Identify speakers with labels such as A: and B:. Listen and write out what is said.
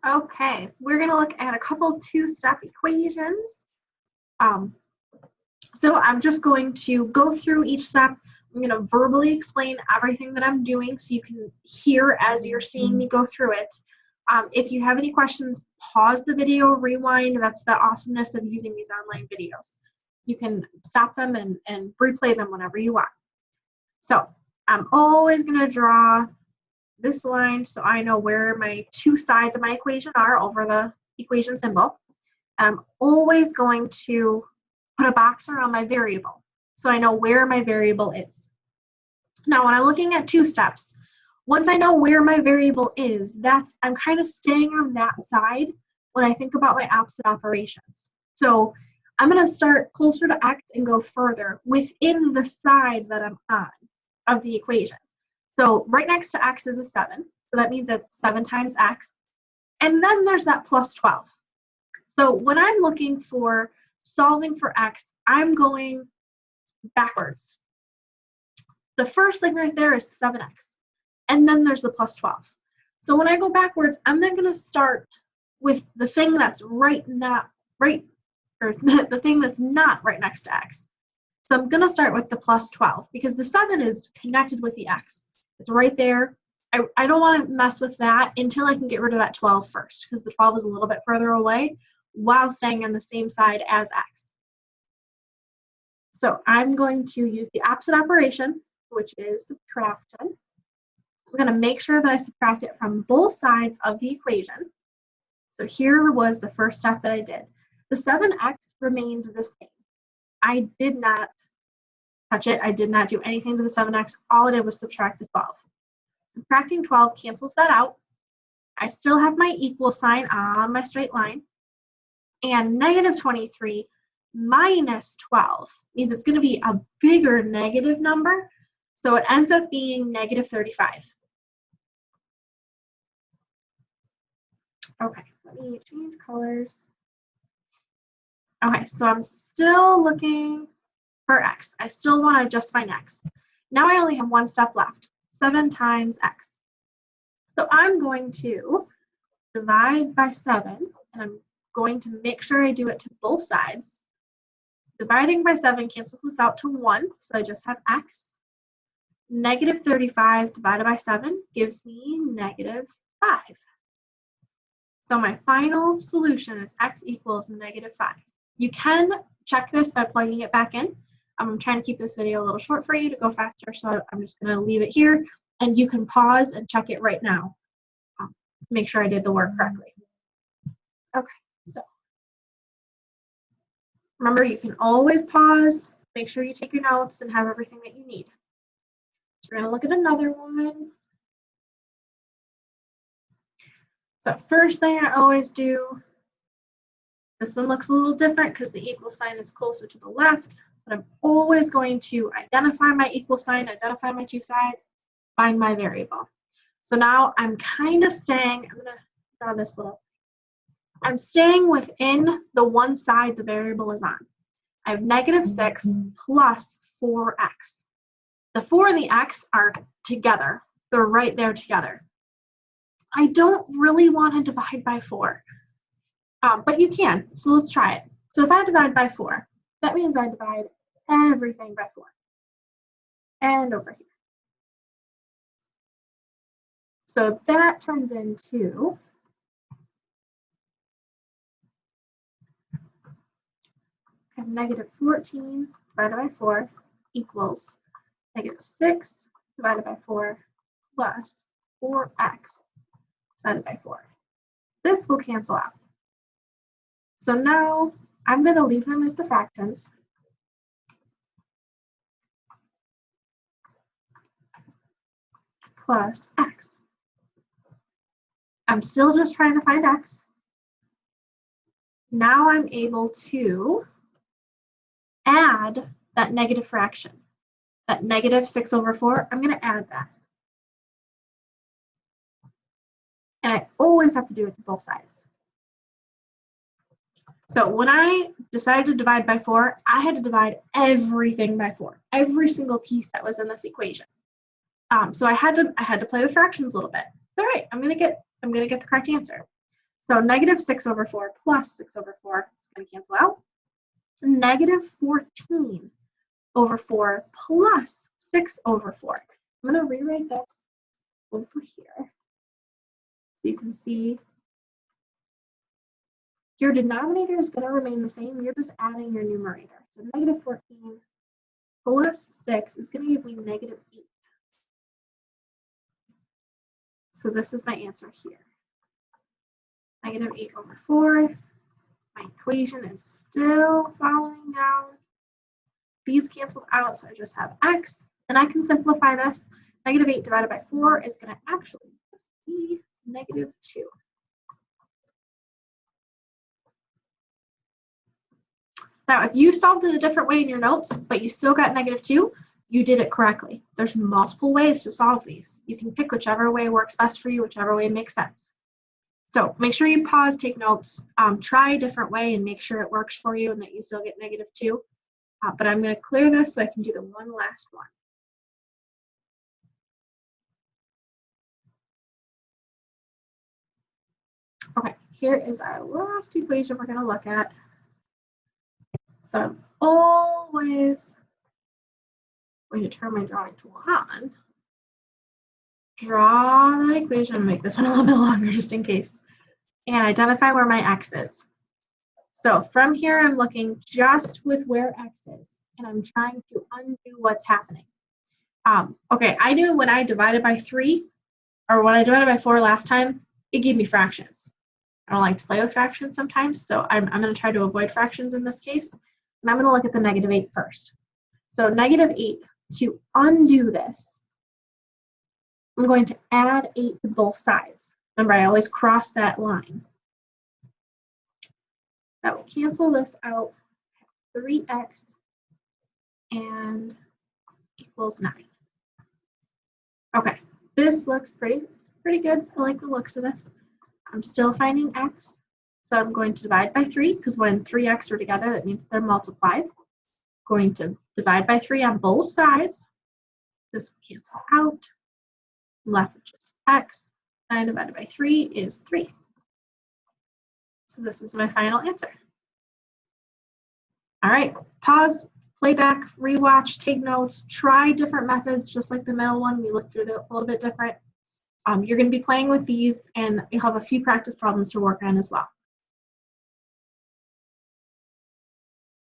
A: Okay, we're going to look at a couple two-step equations. So I'm just going to go through each step. I'm going to verbally explain everything that I'm doing so you can hear as you're seeing me go through it. If you have any questions, pause the video, rewind. That's the awesomeness of using these online videos. You can stop them and replay them whenever you want. So I'm always going to draw this line so I know where my two sides of my equation are over the equation symbol. I'm always going to put a box around my variable so I know where my variable is. Now, when I'm looking at two steps, once I know where my variable is, I'm kind of staying on that side when I think about my opposite operations. So I'm going to start closer to x and go further within the side that I'm on of the equation. So right next to x is a 7, so that means it's 7 times x. And then there's that plus 12. So when I'm looking for solving for x, I'm going backwards. The first thing right there is 7x, and then there's the plus 12. So when I go backwards, I'm then going to start with the thing that's the thing that's not right next to x. So I'm going to start with the plus 12 because the 7 is connected with the x. It's right there. I don't want to mess with that until I can get rid of that 12 first, because the 12 is a little bit further away while staying on the same side as x. So I'm going to use the opposite operation, which is subtraction. I'm going to make sure that I subtract it from both sides of the equation. So here was the first step that I did. The 7x remained the same. I did not touch it. I did not do anything to the 7x. All I did was subtract the 12. Subtracting 12 cancels that out. I still have my equal sign on my straight line. And negative 23 minus 12 means it's going to be a bigger negative number. So it ends up being negative 35. Okay, let me change colors. Okay, so I'm still looking for x. I still want to just find x. Now I only have one step left, 7 times x. So I'm going to divide by 7, and I'm going to make sure I do it to both sides. Dividing by 7 cancels this out to 1, so I just have x. Negative 35 divided by 7 gives me negative 5. So my final solution is x equals negative 5. You can check this by plugging it back in. I'm trying to keep this video a little short for you to go faster, so I'm just going to leave it here, and you can pause and check it right now to make sure I did the work correctly. Okay, so remember, you can always pause, make sure you take your notes and have everything that you need. So we're going to look at another one. So first thing I always do, this one looks a little different because the equal sign is closer to the left, but I'm always going to identify my equal sign, identify my two sides, find my variable. So now I'm kind of staying, I'm going to draw this little, I'm staying within the one side the variable is on. I have negative 6 plus 4x. The 4 and the x are together. They're right there together. I don't really want to divide by 4, but you can, so let's try it. So if I divide by 4, that means I divide everything by 4. And over here. So that turns into negative 14 divided by 4 equals negative 6 divided by 4 plus 4x divided by 4. This will cancel out. So now I'm going to leave them as the fractions. Plus x. I'm still just trying to find x. Now I'm able to add that negative fraction. That negative 6 over 4, I'm going to add that. And I always have to do it to both sides. So when I decided to divide by 4, I had to divide everything by 4, every single piece that was in this equation. So I had to play with fractions a little bit. All right, I'm gonna get the correct answer. So negative 6 over 4 plus 6 over 4 is going to cancel out. Negative 14 over 4 plus 6 over 4. I'm going to rewrite this over here so you can see your denominator is going to remain the same. You're just adding your numerator. So negative 14 plus 6 is going to give me negative 8. So this is my answer here. Negative 8 over 4. My equation is still following down. These canceled out, so I just have x. And I can simplify this. Negative 8 divided by 4 is going to actually just be negative 2. Now, if you solved it a different way in your notes, but you still got negative 2, you did it correctly. There's multiple ways to solve these. You can pick whichever way works best for you, whichever way makes sense. So make sure you pause, take notes, try a different way and make sure it works for you and that you still get negative 2. But I'm going to clear this so I can do the one last one. Okay, here is our last equation we're going to look at. So I'm always going to turn my drawing tool on, draw that equation, and make this one a little bit longer just in case, and identify where my x is. So from here, I'm looking just with where x is, and I'm trying to undo what's happening. Okay, I knew when I divided by 3, or when I divided by 4 last time, it gave me fractions. I don't like to play with fractions sometimes, so I'm going to try to avoid fractions in this case. And I'm going to look at the negative 8 first. So negative 8, to undo this, I'm going to add 8 to both sides. Remember, I always cross that line. That will cancel this out. 3x and equals 9. Okay, this looks pretty good. I like the looks of this. I'm still finding x, so I'm going to divide by 3, because when 3x are together, that means they're multiplied. Going to divide by 3 on both sides. This will cancel out. Left with just x. 9 divided by 3 is 3. So this is my final answer. All right, pause, play back, rewatch, take notes, try different methods, just like the middle one. We looked at it a little bit different. You're going to be playing with these, and you'll have a few practice problems to work on as well.